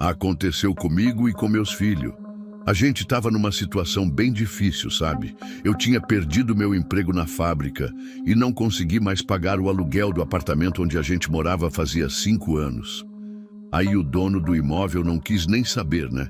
Aconteceu comigo e com meus filhos. A gente estava numa situação bem difícil, sabe? Eu tinha perdido meu emprego na fábrica e não consegui mais pagar o aluguel do apartamento onde a gente morava fazia 5 anos. Aí o dono do imóvel não quis nem saber, né?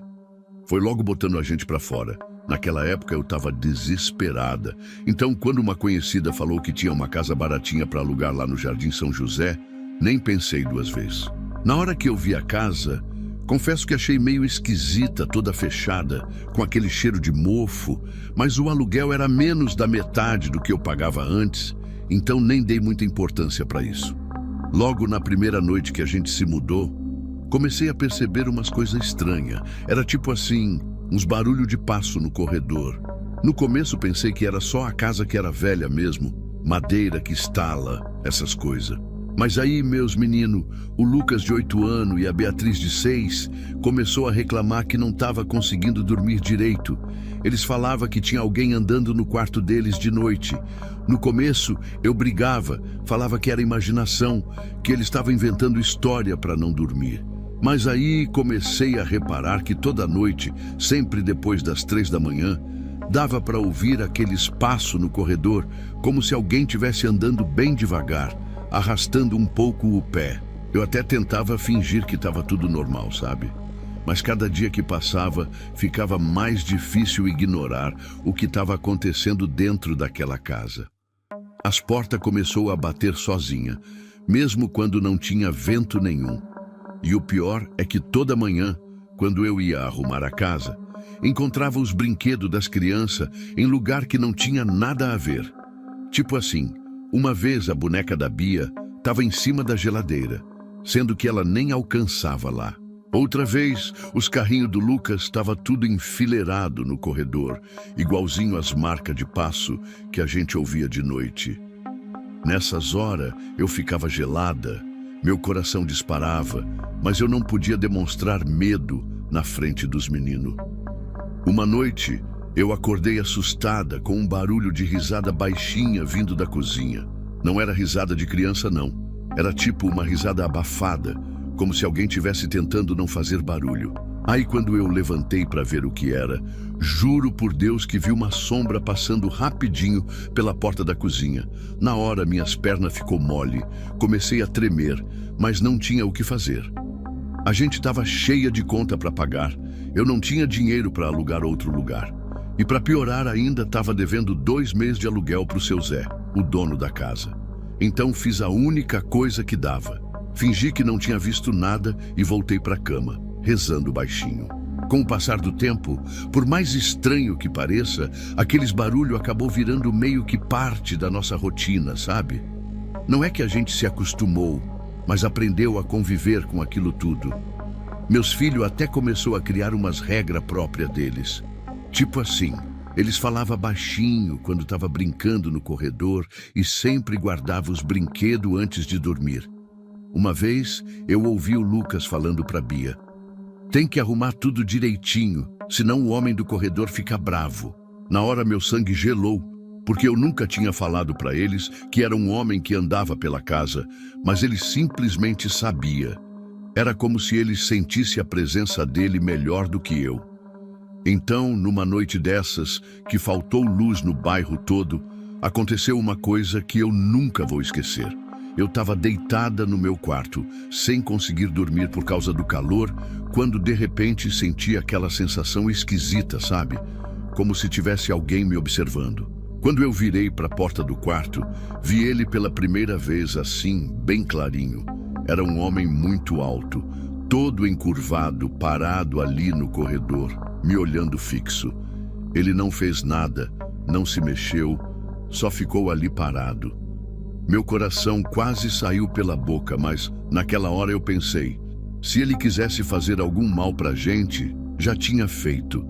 Foi logo botando a gente para fora. Naquela época eu estava desesperada. Então, quando uma conhecida falou que tinha uma casa baratinha para alugar lá no Jardim São José, nem pensei 2 vezes. Na hora que eu vi a casa, confesso que achei meio esquisita, toda fechada, com aquele cheiro de mofo, mas o aluguel era menos da metade do que eu pagava antes, então nem dei muita importância para isso. Logo na primeira noite que a gente se mudou, comecei a perceber umas coisas estranhas. Era tipo assim, uns barulhos de passo no corredor. No começo pensei que era só a casa que era velha mesmo, madeira que estala, essas coisas. Mas aí, meus meninos, o Lucas de 8 anos e a Beatriz de 6, começou a reclamar que não estava conseguindo dormir direito. Eles falavam que tinha alguém andando no quarto deles de noite. No começo, eu brigava, falava que era imaginação, que eles estavam inventando história para não dormir. Mas aí comecei a reparar que toda noite, sempre depois das 3 da manhã, dava para ouvir aquele espaço no corredor, como se alguém estivesse andando bem devagar, arrastando um pouco o pé. Eu até tentava fingir que estava tudo normal, sabe? Mas cada dia que passava, ficava mais difícil ignorar o que estava acontecendo dentro daquela casa. As portas começou a bater sozinha, mesmo quando não tinha vento nenhum. E o pior é que toda manhã, quando eu ia arrumar a casa, encontrava os brinquedos das crianças em lugar que não tinha nada a ver. Tipo assim, uma vez a boneca da Bia estava em cima da geladeira, sendo que ela nem alcançava lá. Outra vez, os carrinhos do Lucas estavam tudo enfileirado no corredor, igualzinho às marcas de passo que a gente ouvia de noite. Nessas horas, eu ficava gelada, meu coração disparava, mas eu não podia demonstrar medo na frente dos meninos. Uma noite, eu acordei assustada com um barulho de risada baixinha vindo da cozinha. Não era risada de criança, não. Era tipo uma risada abafada, como se alguém estivesse tentando não fazer barulho. Aí quando eu levantei para ver o que era, juro por Deus que vi uma sombra passando rapidinho pela porta da cozinha. Na hora minhas pernas ficou mole, comecei a tremer, mas não tinha o que fazer. A gente estava cheia de conta para pagar, eu não tinha dinheiro para alugar outro lugar. E para piorar ainda, estava devendo 2 meses de aluguel para o seu Zé, o dono da casa. Então fiz a única coisa que dava. Fingi que não tinha visto nada e voltei para a cama, rezando baixinho. Com o passar do tempo, por mais estranho que pareça, aqueles barulhos acabou virando meio que parte da nossa rotina, sabe? Não é que a gente se acostumou, mas aprendeu a conviver com aquilo tudo. Meus filhos até começou a criar umas regras próprias deles. Tipo assim, eles falavam baixinho quando estava brincando no corredor e sempre guardavam os brinquedos antes de dormir. Uma vez, eu ouvi o Lucas falando para Bia: tem que arrumar tudo direitinho, senão o homem do corredor fica bravo. Na hora meu sangue gelou, porque eu nunca tinha falado para eles que era um homem que andava pela casa, mas ele simplesmente sabia. Era como se eles sentissem a presença dele melhor do que eu. Então, numa noite dessas, que faltou luz no bairro todo, aconteceu uma coisa que eu nunca vou esquecer. Eu estava deitada no meu quarto, sem conseguir dormir por causa do calor, quando de repente senti aquela sensação esquisita, sabe? Como se tivesse alguém me observando. Quando eu virei para a porta do quarto, vi ele pela primeira vez assim, bem clarinho. Era um homem muito alto, todo encurvado, parado ali no corredor, me olhando fixo. Ele não fez nada, não se mexeu, só ficou ali parado. Meu coração quase saiu pela boca, mas naquela hora eu pensei, se ele quisesse fazer algum mal pra gente, já tinha feito.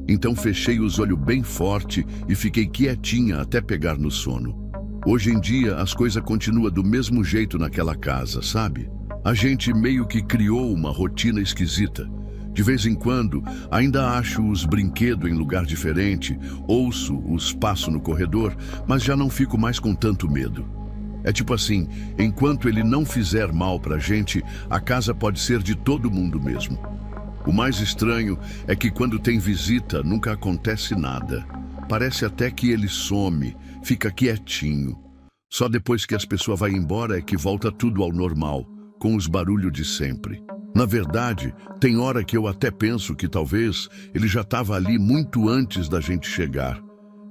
Então fechei os olhos bem forte e fiquei quietinha até pegar no sono. Hoje em dia as coisas continuam do mesmo jeito naquela casa, sabe? A gente meio que criou uma rotina esquisita. De vez em quando, ainda acho os brinquedos em lugar diferente, ouço os passos no corredor, mas já não fico mais com tanto medo. É tipo assim, enquanto ele não fizer mal pra gente, a casa pode ser de todo mundo mesmo. O mais estranho é que quando tem visita, nunca acontece nada. Parece até que ele some, fica quietinho. Só depois que as pessoas vão embora é que volta tudo ao normal, com os barulhos de sempre. Na verdade, tem hora que eu até penso que talvez ele já estava ali muito antes da gente chegar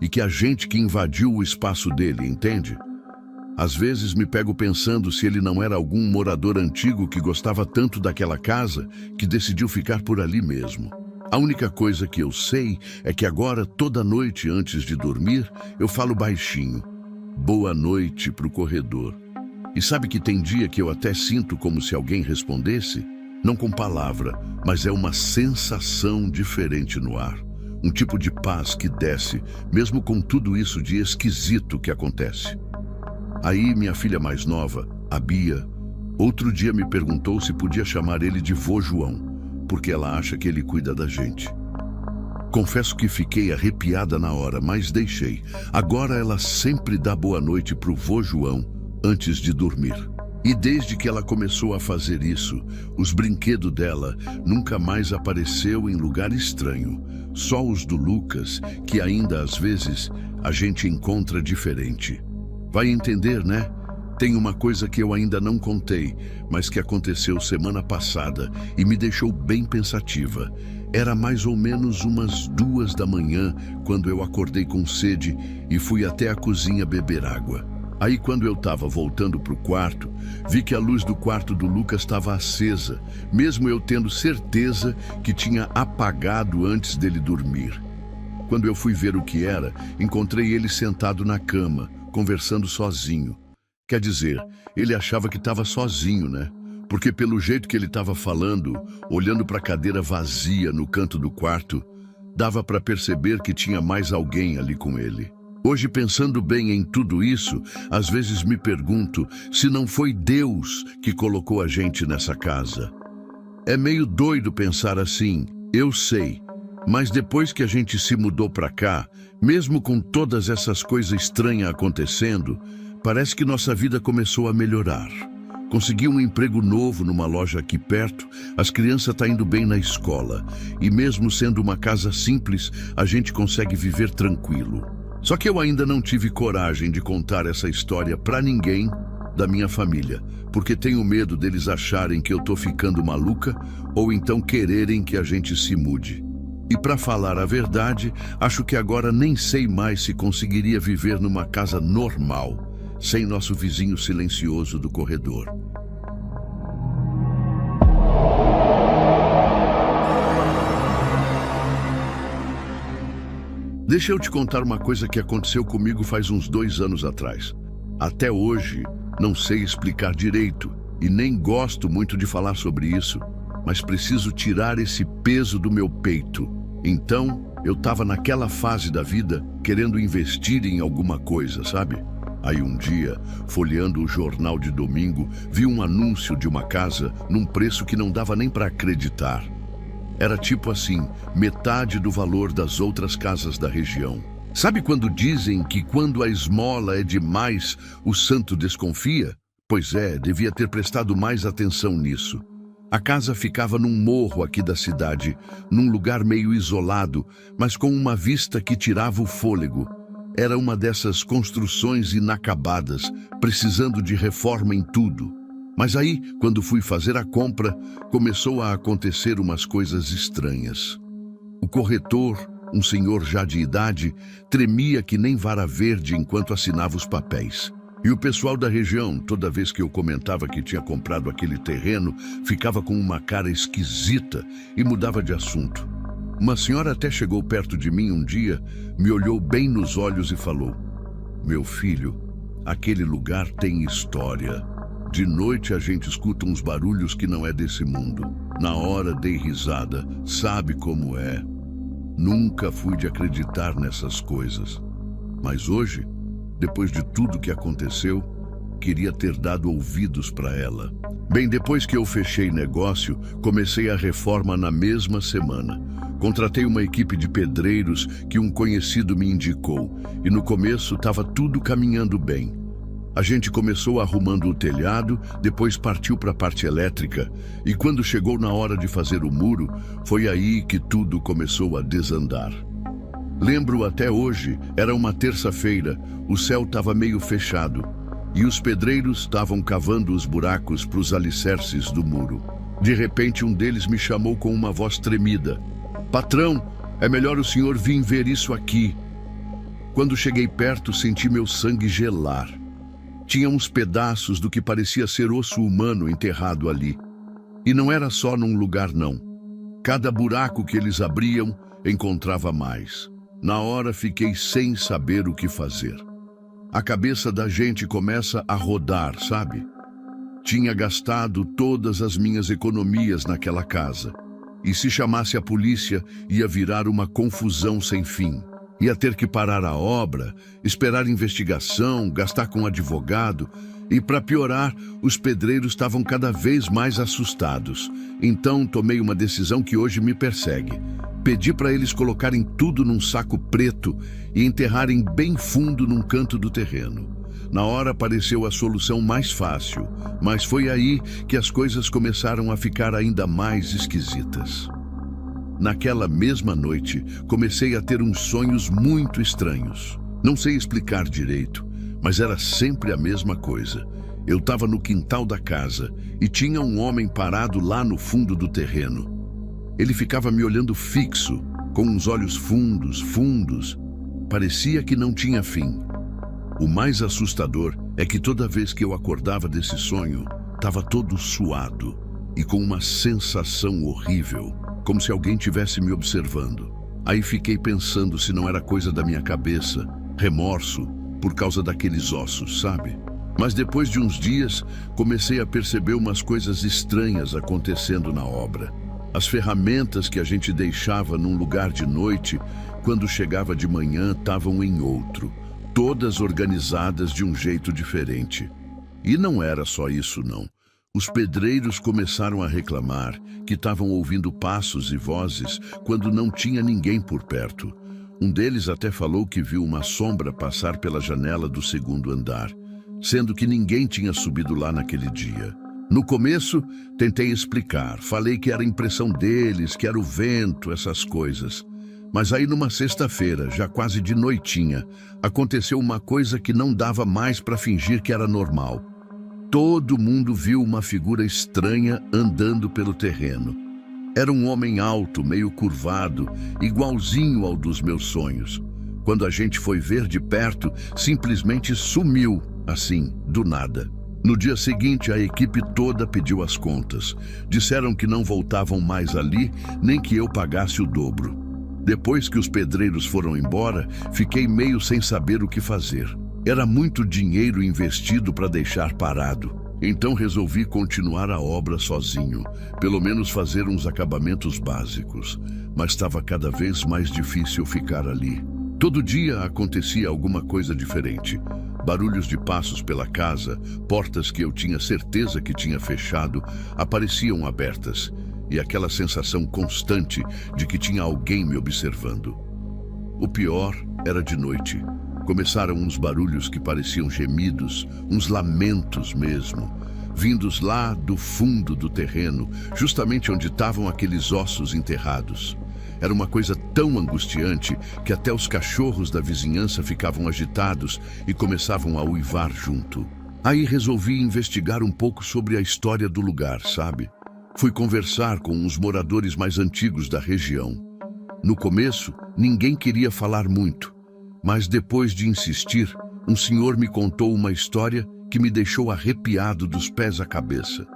e que a gente que invadiu o espaço dele, entende? Às vezes me pego pensando se ele não era algum morador antigo que gostava tanto daquela casa que decidiu ficar por ali mesmo. A única coisa que eu sei é que agora, toda noite antes de dormir, eu falo baixinho: boa noite pro corredor. E sabe que tem dia que eu até sinto como se alguém respondesse? Não com palavra, mas é uma sensação diferente no ar. Um tipo de paz que desce, mesmo com tudo isso de esquisito que acontece. Aí minha filha mais nova, a Bia, outro dia me perguntou se podia chamar ele de vô João, porque ela acha que ele cuida da gente. Confesso que fiquei arrepiada na hora, mas deixei. Agora ela sempre dá boa noite pro vô João antes de dormir. E desde que ela começou a fazer isso, os brinquedos dela nunca mais apareceu em lugar estranho. Só os do Lucas, que ainda às vezes a gente encontra diferente. Vai entender, né? Tem uma coisa que eu ainda não contei, mas que aconteceu semana passada e me deixou bem pensativa. Era mais ou menos umas 2 da manhã quando eu acordei com sede e fui até a cozinha beber água. Aí quando eu estava voltando para o quarto, vi que a luz do quarto do Lucas estava acesa, mesmo eu tendo certeza que tinha apagado antes dele dormir. Quando eu fui ver o que era, encontrei ele sentado na cama, conversando sozinho. Quer dizer, ele achava que estava sozinho, né? Porque pelo jeito que ele estava falando, olhando para a cadeira vazia no canto do quarto, dava para perceber que tinha mais alguém ali com ele. Hoje, pensando bem em tudo isso, às vezes me pergunto se não foi Deus que colocou a gente nessa casa. É meio doido pensar assim, eu sei, mas depois que a gente se mudou para cá, mesmo com todas essas coisas estranhas acontecendo, parece que nossa vida começou a melhorar. Consegui um emprego novo numa loja aqui perto, as crianças estão indo bem na escola, e mesmo sendo uma casa simples, a gente consegue viver tranquilo. Só que eu ainda não tive coragem de contar essa história pra ninguém da minha família, porque tenho medo deles acharem que eu tô ficando maluca ou então quererem que a gente se mude. E pra falar a verdade, acho que agora nem sei mais se conseguiria viver numa casa normal, sem nosso vizinho silencioso do corredor. Deixa eu te contar uma coisa que aconteceu comigo faz uns 2 anos atrás. Até hoje, não sei explicar direito e nem gosto muito de falar sobre isso, mas preciso tirar esse peso do meu peito. Então, eu estava naquela fase da vida querendo investir em alguma coisa, sabe? Aí um dia, folheando o jornal de domingo, vi um anúncio de uma casa num preço que não dava nem para acreditar. Era tipo assim, metade do valor das outras casas da região. Sabe quando dizem que quando a esmola é demais, o santo desconfia? Pois é, devia ter prestado mais atenção nisso. A casa ficava num morro aqui da cidade, num lugar meio isolado, mas com uma vista que tirava o fôlego. Era uma dessas construções inacabadas, precisando de reforma em tudo. Mas aí, quando fui fazer a compra, começou a acontecer umas coisas estranhas. O corretor, um senhor já de idade, tremia que nem vara verde enquanto assinava os papéis. E o pessoal da região, toda vez que eu comentava que tinha comprado aquele terreno, ficava com uma cara esquisita e mudava de assunto. Uma senhora até chegou perto de mim um dia, me olhou bem nos olhos e falou: "Meu filho, aquele lugar tem história. De noite a gente escuta uns barulhos que não é desse mundo. Na hora dei risada, sabe como é. Nunca fui de acreditar nessas coisas. Mas hoje, depois de tudo que aconteceu, queria ter dado ouvidos para ela. Bem, depois que eu fechei negócio, comecei a reforma na mesma semana. Contratei uma equipe de pedreiros que um conhecido me indicou, e no começo estava tudo caminhando bem. A gente começou arrumando o telhado, depois partiu para a parte elétrica, e quando chegou na hora de fazer o muro, foi aí que tudo começou a desandar. Lembro até hoje, era uma terça-feira, o céu estava meio fechado, e os pedreiros estavam cavando os buracos para os alicerces do muro. De repente, um deles me chamou com uma voz tremida. "Patrão, é melhor o senhor vir ver isso aqui." Quando cheguei perto, senti meu sangue gelar. Tinha uns pedaços do que parecia ser osso humano enterrado ali. E não era só num lugar, não. Cada buraco que eles abriam, encontrava mais. Na hora, fiquei sem saber o que fazer. A cabeça da gente começa a rodar, sabe? Tinha gastado todas as minhas economias naquela casa. E se chamasse a polícia, ia virar uma confusão sem fim. Ia ter que parar a obra, esperar investigação, gastar com advogado. E para piorar, os pedreiros estavam cada vez mais assustados. Então tomei uma decisão que hoje me persegue. Pedi para eles colocarem tudo num saco preto e enterrarem bem fundo num canto do terreno. Na hora pareceu a solução mais fácil, mas foi aí que as coisas começaram a ficar ainda mais esquisitas. Naquela mesma noite, comecei a ter uns sonhos muito estranhos. Não sei explicar direito, mas era sempre a mesma coisa. Eu estava no quintal da casa e tinha um homem parado lá no fundo do terreno. Ele ficava me olhando fixo, com uns olhos fundos. Parecia que não tinha fim. O mais assustador é que toda vez que eu acordava desse sonho, estava todo suado e com uma sensação horrível, como se alguém tivesse me observando. Aí fiquei pensando se não era coisa da minha cabeça, remorso, por causa daqueles ossos, sabe? Mas depois de uns dias, comecei a perceber umas coisas estranhas acontecendo na obra. As ferramentas que a gente deixava num lugar de noite, quando chegava de manhã, estavam em outro, todas organizadas de um jeito diferente. E não era só isso, não. Os pedreiros começaram a reclamar que estavam ouvindo passos e vozes quando não tinha ninguém por perto. Um deles até falou que viu uma sombra passar pela janela do segundo andar, sendo que ninguém tinha subido lá naquele dia. No começo, tentei explicar, falei que era impressão deles, que era o vento, essas coisas. Mas aí numa sexta-feira, já quase de noitinha, aconteceu uma coisa que não dava mais para fingir que era normal. Todo mundo viu uma figura estranha andando pelo terreno. Era um homem alto, meio curvado, igualzinho ao dos meus sonhos. Quando a gente foi ver de perto, simplesmente sumiu, assim, do nada. No dia seguinte, a equipe toda pediu as contas. Disseram que não voltavam mais ali, nem que eu pagasse o dobro. Depois que os pedreiros foram embora, fiquei meio sem saber o que fazer. Era muito dinheiro investido para deixar parado. Então resolvi continuar a obra sozinho, pelo menos fazer uns acabamentos básicos. Mas estava cada vez mais difícil ficar ali. Todo dia acontecia alguma coisa diferente. Barulhos de passos pela casa, portas que eu tinha certeza que tinha fechado, apareciam abertas, e aquela sensação constante de que tinha alguém me observando. O pior era de noite. Começaram uns barulhos que pareciam gemidos, uns lamentos mesmo, vindos lá do fundo do terreno, justamente onde estavam aqueles ossos enterrados. Era uma coisa tão angustiante que até os cachorros da vizinhança ficavam agitados e começavam a uivar junto. Aí resolvi investigar um pouco sobre a história do lugar, sabe? Fui conversar com os moradores mais antigos da região. No começo, ninguém queria falar muito, mas depois de insistir, um senhor me contou uma história que me deixou arrepiado dos pés à cabeça.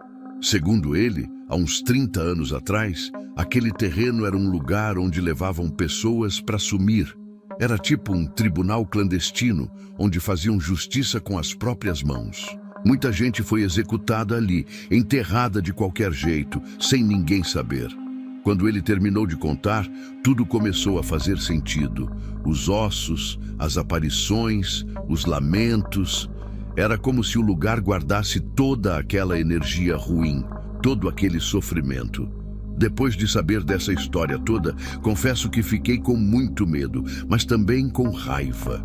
Segundo ele, há uns 30 anos atrás, aquele terreno era um lugar onde levavam pessoas para sumir. Era tipo um tribunal clandestino, onde faziam justiça com as próprias mãos. Muita gente foi executada ali, enterrada de qualquer jeito, sem ninguém saber. Quando ele terminou de contar, tudo começou a fazer sentido. Os ossos, as aparições, os lamentos. Era como se o lugar guardasse toda aquela energia ruim, todo aquele sofrimento. Depois de saber dessa história toda, confesso que fiquei com muito medo, mas também com raiva.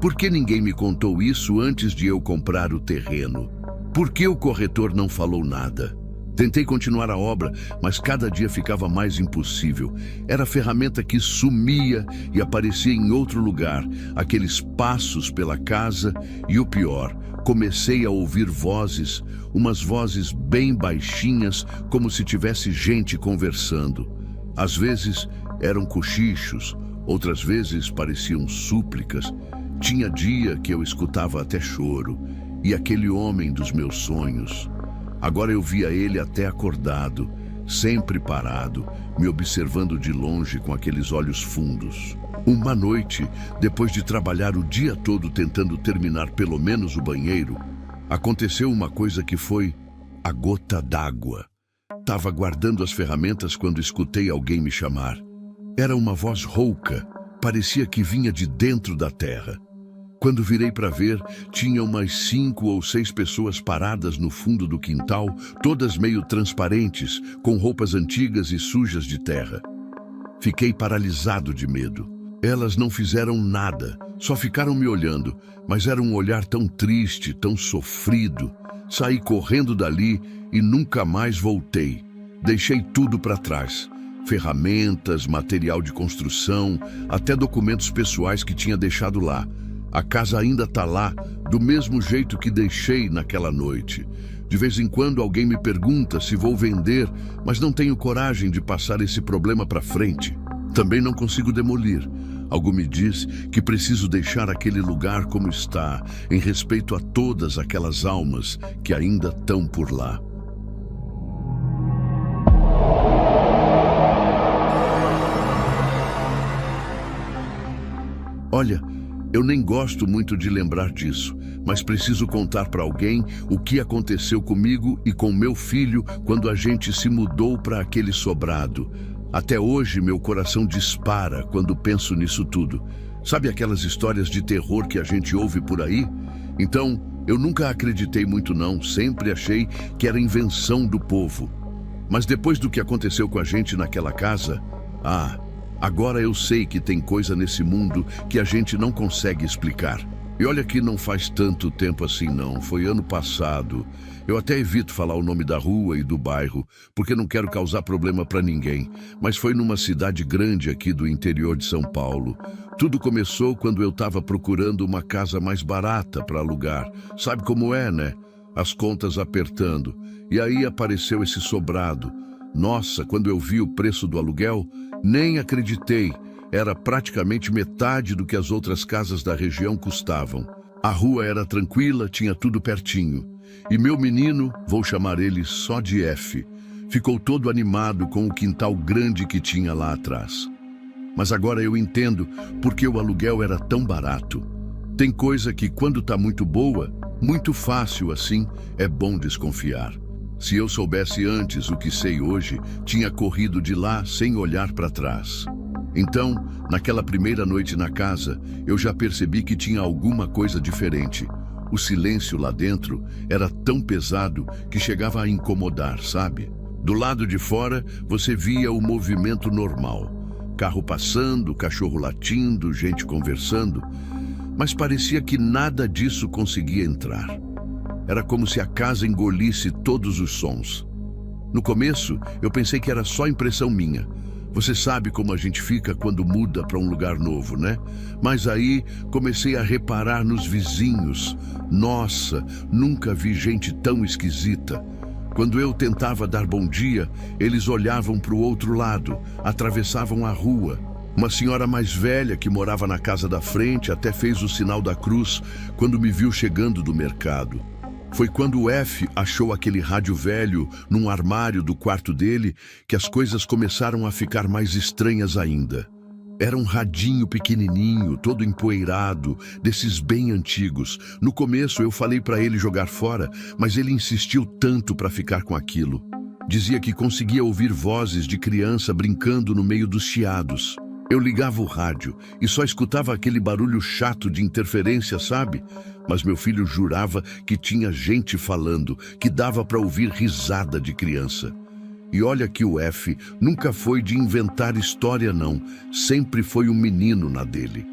Por que ninguém me contou isso antes de eu comprar o terreno? Por que o corretor não falou nada? Tentei continuar a obra, mas cada dia ficava mais impossível. Era a ferramenta que sumia e aparecia em outro lugar, aqueles passos pela casa e o pior, comecei a ouvir vozes, umas vozes bem baixinhas, como se tivesse gente conversando. Às vezes eram cochichos, outras vezes pareciam súplicas. Tinha dia que eu escutava até choro, e aquele homem dos meus sonhos. Agora eu via ele até acordado, sempre parado, me observando de longe com aqueles olhos fundos. Uma noite, depois de trabalhar o dia todo tentando terminar pelo menos o banheiro, aconteceu uma coisa que foi a gota d'água. Estava guardando as ferramentas quando escutei alguém me chamar. Era uma voz rouca, parecia que vinha de dentro da terra. Quando virei para ver, tinha umas 5 ou 6 pessoas paradas no fundo do quintal, todas meio transparentes, com roupas antigas e sujas de terra. Fiquei paralisado de medo. Elas não fizeram nada, só ficaram me olhando, mas era um olhar tão triste, tão sofrido. Saí correndo dali e nunca mais voltei. Deixei tudo para trás. Ferramentas, material de construção, até documentos pessoais que tinha deixado lá. A casa ainda está lá, do mesmo jeito que deixei naquela noite. De vez em quando alguém me pergunta se vou vender, mas não tenho coragem de passar esse problema para frente. Também não consigo demolir. Algo me diz que preciso deixar aquele lugar como está, em respeito a todas aquelas almas que ainda estão por lá. Olha, eu nem gosto muito de lembrar disso, mas preciso contar para alguém o que aconteceu comigo e com meu filho quando a gente se mudou para aquele sobrado. Até hoje meu coração dispara quando penso nisso tudo. Sabe aquelas histórias de terror que a gente ouve por aí? Então, eu nunca acreditei muito não, sempre achei que era invenção do povo. Mas depois do que aconteceu com a gente naquela casa, agora eu sei que tem coisa nesse mundo que a gente não consegue explicar. E olha que não faz tanto tempo assim não, foi ano passado. Eu até evito falar o nome da rua e do bairro, porque não quero causar problema para ninguém. Mas foi numa cidade grande aqui do interior de São Paulo. Tudo começou quando eu estava procurando uma casa mais barata para alugar. Sabe como é, né? As contas apertando. E aí apareceu esse sobrado. Nossa, quando eu vi o preço do aluguel, nem acreditei. Era praticamente metade do que as outras casas da região custavam. A rua era tranquila, tinha tudo pertinho. E meu menino, vou chamar ele só de F, ficou todo animado com o quintal grande que tinha lá atrás. Mas agora eu entendo por que o aluguel era tão barato. Tem coisa que quando tá muito boa, muito fácil assim, é bom desconfiar. Se eu soubesse antes o que sei hoje, tinha corrido de lá sem olhar para trás. Então, naquela primeira noite na casa, eu já percebi que tinha alguma coisa diferente. O silêncio lá dentro era tão pesado que chegava a incomodar, sabe? Do lado de fora, você via o movimento normal. Carro passando, cachorro latindo, gente conversando. Mas parecia que nada disso conseguia entrar. Era como se a casa engolisse todos os sons. No começo, eu pensei que era só impressão minha. Você sabe como a gente fica quando muda para um lugar novo, né? Mas aí comecei a reparar nos vizinhos. Nossa, nunca vi gente tão esquisita. Quando eu tentava dar bom dia, eles olhavam para o outro lado, atravessavam a rua. Uma senhora mais velha que morava na casa da frente até fez o sinal da cruz quando me viu chegando do mercado. Foi quando o F achou aquele rádio velho num armário do quarto dele que as coisas começaram a ficar mais estranhas ainda. Era um radinho pequenininho, todo empoeirado, desses bem antigos. No começo eu falei para ele jogar fora, mas ele insistiu tanto para ficar com aquilo. Dizia que conseguia ouvir vozes de criança brincando no meio dos chiados. Eu ligava o rádio e só escutava aquele barulho chato de interferência, sabe? Mas meu filho jurava que tinha gente falando, que dava para ouvir risada de criança. E olha que o F nunca foi de inventar história, não. Sempre foi um menino na dele.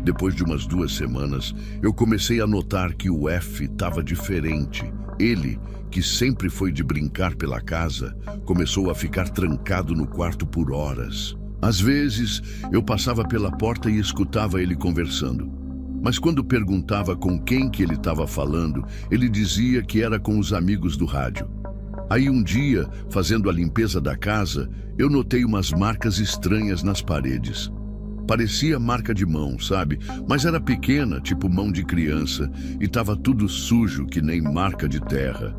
Depois de umas 2 semanas, eu comecei a notar que o F estava diferente. Ele, que sempre foi de brincar pela casa, começou a ficar trancado no quarto por horas. Às vezes, eu passava pela porta e escutava ele conversando. Mas quando perguntava com quem que ele estava falando, ele dizia que era com os amigos do rádio. Aí um dia, fazendo a limpeza da casa, eu notei umas marcas estranhas nas paredes. Parecia marca de mão, sabe? Mas era pequena, tipo mão de criança, e estava tudo sujo, que nem marca de terra.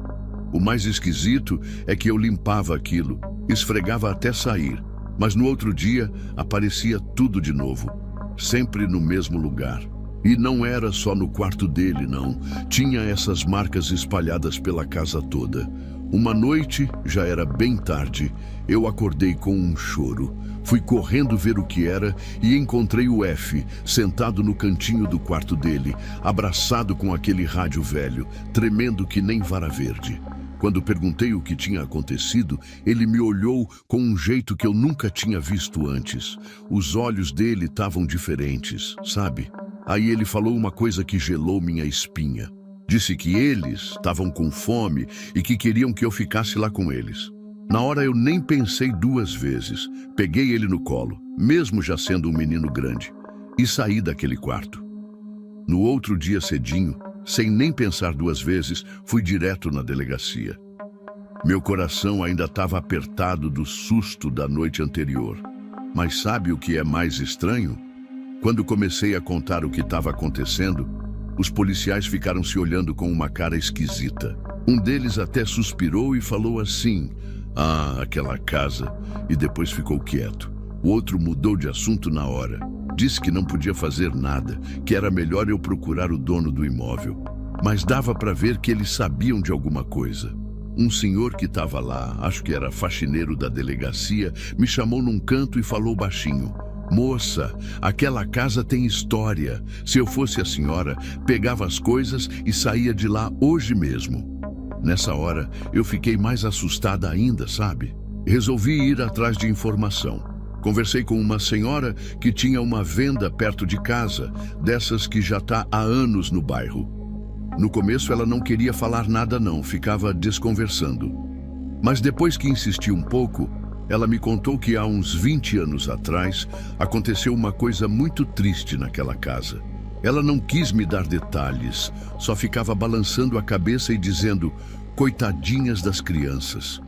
O mais esquisito é que eu limpava aquilo, esfregava até sair, mas no outro dia aparecia tudo de novo, sempre no mesmo lugar. E não era só no quarto dele, não. Tinha essas marcas espalhadas pela casa toda. Uma noite, já era bem tarde, eu acordei com um choro. Fui correndo ver o que era e encontrei o F, sentado no cantinho do quarto dele, abraçado com aquele rádio velho, tremendo que nem vara verde. Quando perguntei o que tinha acontecido, ele me olhou com um jeito que eu nunca tinha visto antes. Os olhos dele estavam diferentes, sabe? Aí ele falou uma coisa que gelou minha espinha. Disse que eles estavam com fome e que queriam que eu ficasse lá com eles. Na hora eu nem pensei 2 vezes. Peguei ele no colo, mesmo já sendo um menino grande, e saí daquele quarto. No outro dia cedinho, sem nem pensar 2 vezes, fui direto na delegacia. Meu coração ainda estava apertado do susto da noite anterior. Mas sabe o que é mais estranho? Quando comecei a contar o que estava acontecendo, os policiais ficaram se olhando com uma cara esquisita. Um deles até suspirou e falou assim: "Ah, aquela casa", e depois ficou quieto. O outro mudou de assunto na hora. Disse que não podia fazer nada, que era melhor eu procurar o dono do imóvel. Mas dava para ver que eles sabiam de alguma coisa. Um senhor que estava lá, acho que era faxineiro da delegacia, me chamou num canto e falou baixinho: "Moça, aquela casa tem história. Se eu fosse a senhora, pegava as coisas e saía de lá hoje mesmo." Nessa hora, eu fiquei mais assustada ainda, sabe? Resolvi ir atrás de informação. Conversei com uma senhora que tinha uma venda perto de casa, dessas que já está há anos no bairro. No começo ela não queria falar nada não, ficava desconversando. Mas depois que insisti um pouco, ela me contou que há uns 20 anos atrás aconteceu uma coisa muito triste naquela casa. Ela não quis me dar detalhes, só ficava balançando a cabeça e dizendo: "Coitadinhas das crianças."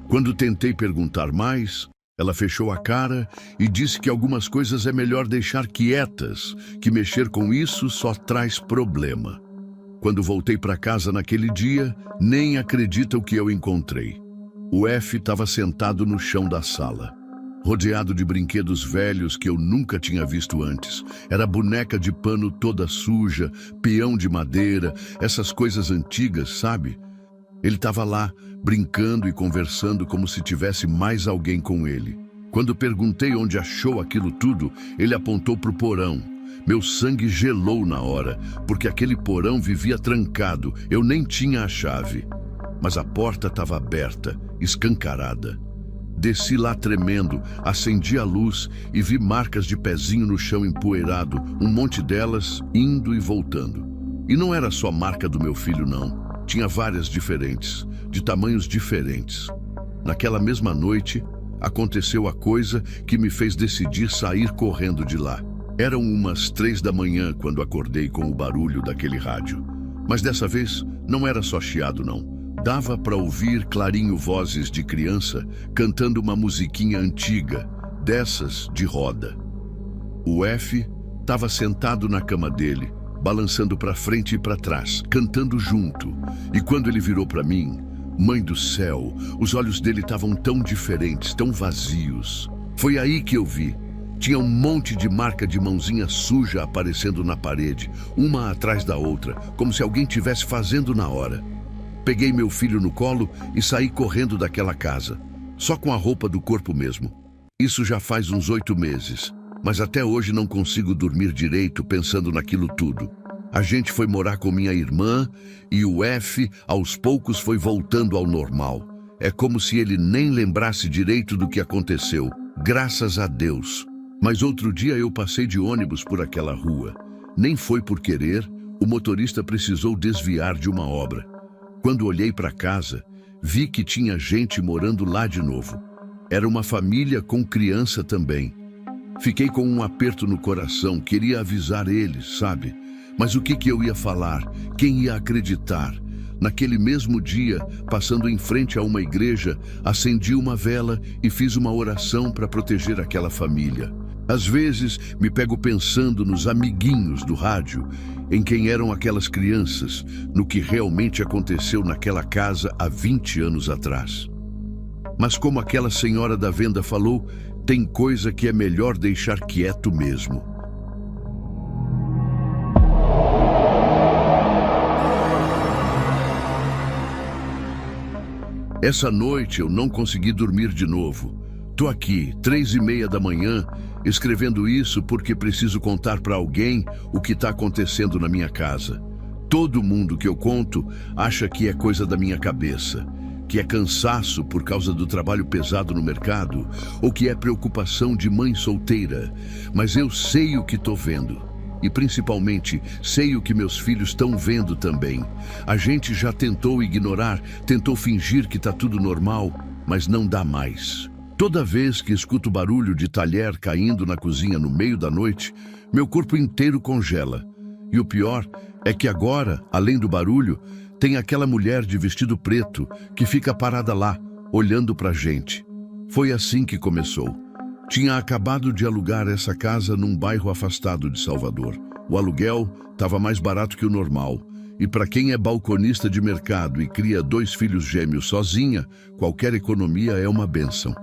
Quando tentei perguntar mais, ela fechou a cara e disse que algumas coisas é melhor deixar quietas, que mexer com isso só traz problema. Quando voltei para casa naquele dia, nem acredita o que eu encontrei. O F estava sentado no chão da sala, rodeado de brinquedos velhos que eu nunca tinha visto antes. Era boneca de pano toda suja, peão de madeira, essas coisas antigas, sabe? Ele estava lá, brincando e conversando como se tivesse mais alguém com ele. Quando perguntei onde achou aquilo tudo, ele apontou para o porão. Meu sangue gelou na hora, porque aquele porão vivia trancado, eu nem tinha a chave. Mas a porta estava aberta, escancarada. Desci lá tremendo, acendi a luz e vi marcas de pezinho no chão empoeirado, um monte delas indo e voltando. E não era só marca do meu filho, não. Tinha várias diferentes, de tamanhos diferentes. Naquela mesma noite, aconteceu a coisa que me fez decidir sair correndo de lá. Eram umas 3 da manhã quando acordei com o barulho daquele rádio. Mas dessa vez, não era só chiado, não. Dava para ouvir clarinho vozes de criança cantando uma musiquinha antiga, dessas de roda. O F estava sentado na cama dele, balançando para frente e para trás, cantando junto. E quando ele virou para mim, mãe do céu, os olhos dele estavam tão diferentes, tão vazios. Foi aí que eu vi. Tinha um monte de marca de mãozinha suja aparecendo na parede, uma atrás da outra, como se alguém tivesse fazendo na hora. Peguei meu filho no colo e saí correndo daquela casa, só com a roupa do corpo mesmo. Isso já faz uns 8 meses. Mas até hoje não consigo dormir direito pensando naquilo tudo. A gente foi morar com minha irmã e o F, aos poucos, foi voltando ao normal. É como se ele nem lembrasse direito do que aconteceu. Graças a Deus. Mas outro dia eu passei de ônibus por aquela rua. Nem foi por querer, o motorista precisou desviar de uma obra. Quando olhei para casa, vi que tinha gente morando lá de novo. Era uma família com criança também. Fiquei com um aperto no coração, queria avisar eles, sabe? Mas o que eu ia falar? Quem ia acreditar? Naquele mesmo dia, passando em frente a uma igreja, acendi uma vela e fiz uma oração para proteger aquela família. Às vezes, me pego pensando nos amiguinhos do rádio, em quem eram aquelas crianças, no que realmente aconteceu naquela casa há 20 anos atrás. Mas como aquela senhora da venda falou, tem coisa que é melhor deixar quieto mesmo. Essa noite eu não consegui dormir de novo. Tô aqui, 3:30 da manhã, escrevendo isso porque preciso contar para alguém o que está acontecendo na minha casa. Todo mundo que eu conto acha que é coisa da minha cabeça, que é cansaço por causa do trabalho pesado no mercado, ou que é preocupação de mãe solteira. Mas eu sei o que tô vendo. E principalmente, sei o que meus filhos estão vendo também. A gente já tentou ignorar, tentou fingir que tá tudo normal, mas não dá mais. Toda vez que escuto barulho de talher caindo na cozinha no meio da noite, meu corpo inteiro congela. E o pior é que agora, além do barulho, tem aquela mulher de vestido preto que fica parada lá, olhando pra gente. Foi assim que começou. Tinha acabado de alugar essa casa num bairro afastado de Salvador. O aluguel estava mais barato que o normal. E para quem é balconista de mercado e cria 2 filhos gêmeos sozinha, qualquer economia é uma bênção.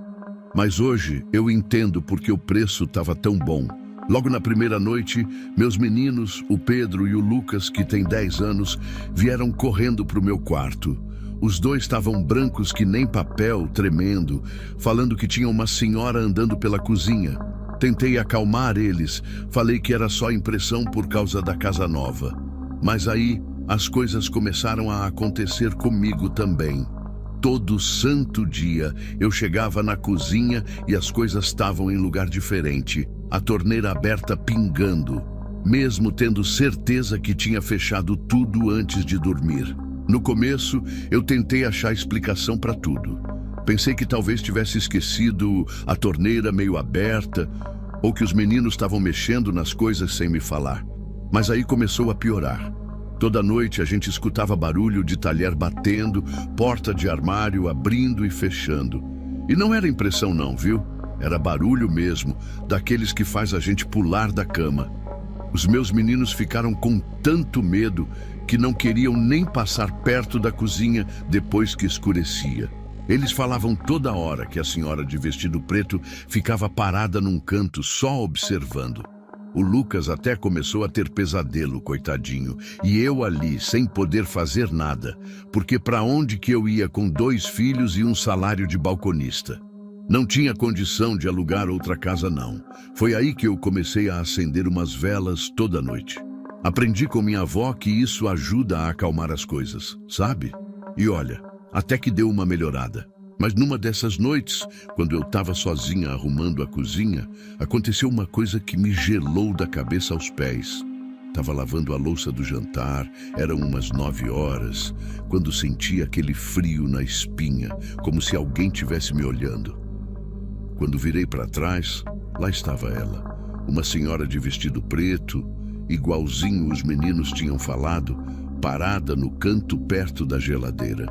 Mas hoje eu entendo porque o preço estava tão bom. Logo na primeira noite, meus meninos, o Pedro e o Lucas, que tem 10 anos, vieram correndo para o meu quarto. Os 2 estavam brancos que nem papel, tremendo, falando que tinha uma senhora andando pela cozinha. Tentei acalmar eles, falei que era só impressão por causa da casa nova. Mas aí, as coisas começaram a acontecer comigo também. Todo santo dia, eu chegava na cozinha e as coisas estavam em lugar diferente, a torneira aberta pingando, mesmo tendo certeza que tinha fechado tudo antes de dormir. No começo, eu tentei achar explicação para tudo. Pensei que talvez tivesse esquecido a torneira meio aberta, ou que os meninos estavam mexendo nas coisas sem me falar. Mas aí começou a piorar. Toda noite a gente escutava barulho de talher batendo, porta de armário abrindo e fechando. E não era impressão não, viu? Era barulho mesmo, daqueles que faz a gente pular da cama. Os meus meninos ficaram com tanto medo que não queriam nem passar perto da cozinha depois que escurecia. Eles falavam toda hora que a senhora de vestido preto ficava parada num canto só observando. O Lucas até começou a ter pesadelo, coitadinho, e eu ali sem poder fazer nada, porque para onde que eu ia com 2 filhos e um salário de balconista? Não tinha condição de alugar outra casa não. Foi aí que eu comecei a acender umas velas toda noite. Aprendi com minha avó que isso ajuda a acalmar as coisas, sabe? E olha, até que deu uma melhorada. Mas numa dessas noites, quando eu estava sozinha arrumando a cozinha, aconteceu uma coisa que me gelou da cabeça aos pés. Estava lavando a louça do jantar, eram umas 9 horas, quando senti aquele frio na espinha, como se alguém tivesse me olhando. Quando virei para trás, lá estava ela, uma senhora de vestido preto, igualzinho os meninos tinham falado, parada no canto perto da geladeira.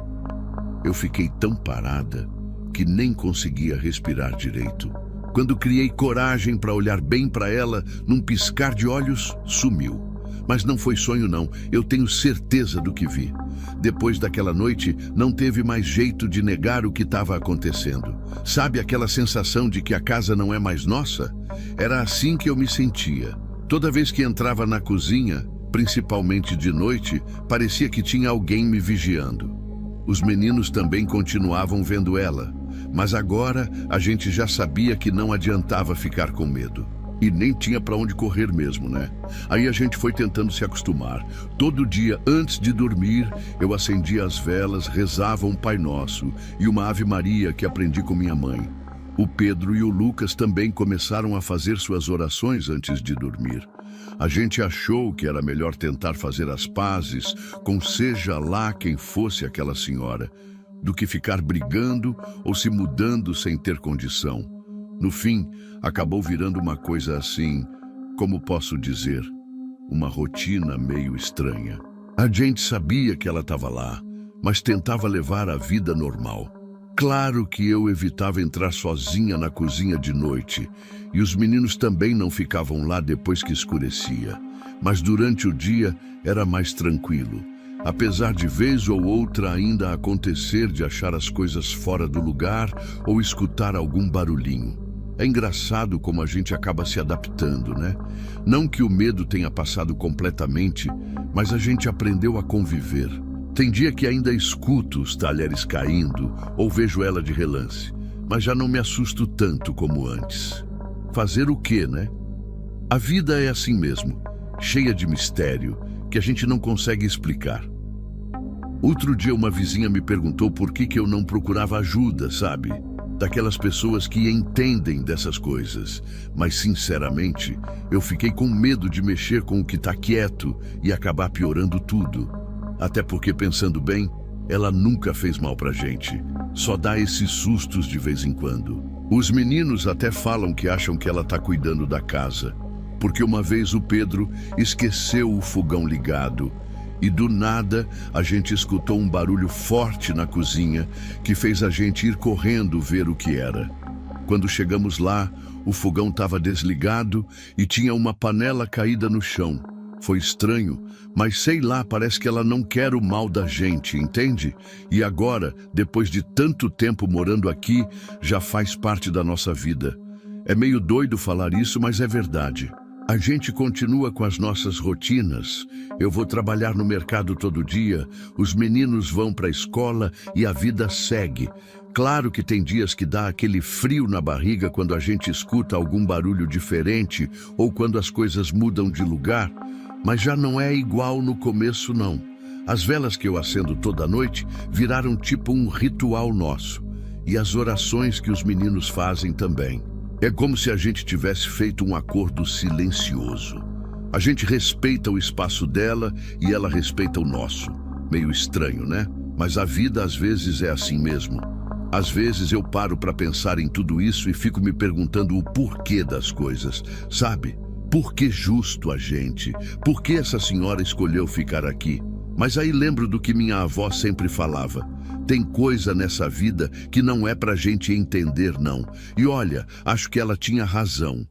Eu fiquei tão parada que nem conseguia respirar direito. Quando criei coragem para olhar bem para ela, num piscar de olhos, sumiu. Mas não foi sonho não, eu tenho certeza do que vi. Depois daquela noite, não teve mais jeito de negar o que estava acontecendo. Sabe aquela sensação de que a casa não é mais nossa? Era assim que eu me sentia. Toda vez que entrava na cozinha, principalmente de noite, parecia que tinha alguém me vigiando. Os meninos também continuavam vendo ela, mas agora a gente já sabia que não adiantava ficar com medo. E nem tinha para onde correr mesmo, né? Aí a gente foi tentando se acostumar. Todo dia, antes de dormir, eu acendia as velas, rezava um Pai Nosso e uma Ave Maria que aprendi com minha mãe. O Pedro e o Lucas também começaram a fazer suas orações antes de dormir. A gente achou que era melhor tentar fazer as pazes com seja lá quem fosse aquela senhora, do que ficar brigando ou se mudando sem ter condição. No fim, acabou virando uma coisa assim, como posso dizer, uma rotina meio estranha. A gente sabia que ela estava lá, mas tentava levar a vida normal. Claro que eu evitava entrar sozinha na cozinha de noite, e os meninos também não ficavam lá depois que escurecia. Mas durante o dia era mais tranquilo, apesar de vez ou outra ainda acontecer de achar as coisas fora do lugar ou escutar algum barulhinho. É engraçado como a gente acaba se adaptando, né? Não que o medo tenha passado completamente, mas a gente aprendeu a conviver. Tem dia que ainda escuto os talheres caindo ou vejo ela de relance, mas já não me assusto tanto como antes. Fazer o quê, né? A vida é assim mesmo, cheia de mistério, que a gente não consegue explicar. Outro dia uma vizinha me perguntou por que eu não procurava ajuda, sabe? Daquelas pessoas que entendem dessas coisas. Mas, sinceramente, eu fiquei com medo de mexer com o que está quieto e acabar piorando tudo. Até porque, pensando bem, ela nunca fez mal pra gente. Só dá esses sustos de vez em quando. Os meninos até falam que acham que ela tá cuidando da casa. Porque uma vez o Pedro esqueceu o fogão ligado. E do nada, a gente escutou um barulho forte na cozinha que fez a gente ir correndo ver o que era. Quando chegamos lá, o fogão estava desligado e tinha uma panela caída no chão. Foi estranho, mas sei lá, parece que ela não quer o mal da gente, entende? E agora, depois de tanto tempo morando aqui, já faz parte da nossa vida. É meio doido falar isso, mas é verdade. A gente continua com as nossas rotinas. Eu vou trabalhar no mercado todo dia, os meninos vão para a escola e a vida segue. Claro que tem dias que dá aquele frio na barriga quando a gente escuta algum barulho diferente ou quando as coisas mudam de lugar, mas já não é igual no começo, não. As velas que eu acendo toda noite viraram tipo um ritual nosso. E as orações que os meninos fazem também. É como se a gente tivesse feito um acordo silencioso. A gente respeita o espaço dela e ela respeita o nosso. Meio estranho, né? Mas a vida às vezes é assim mesmo. Às vezes eu paro para pensar em tudo isso e fico me perguntando o porquê das coisas, sabe? Por que justo a gente? Por que essa senhora escolheu ficar aqui? Mas aí lembro do que minha avó sempre falava. Tem coisa nessa vida que não é pra gente entender, não. E olha, acho que ela tinha razão.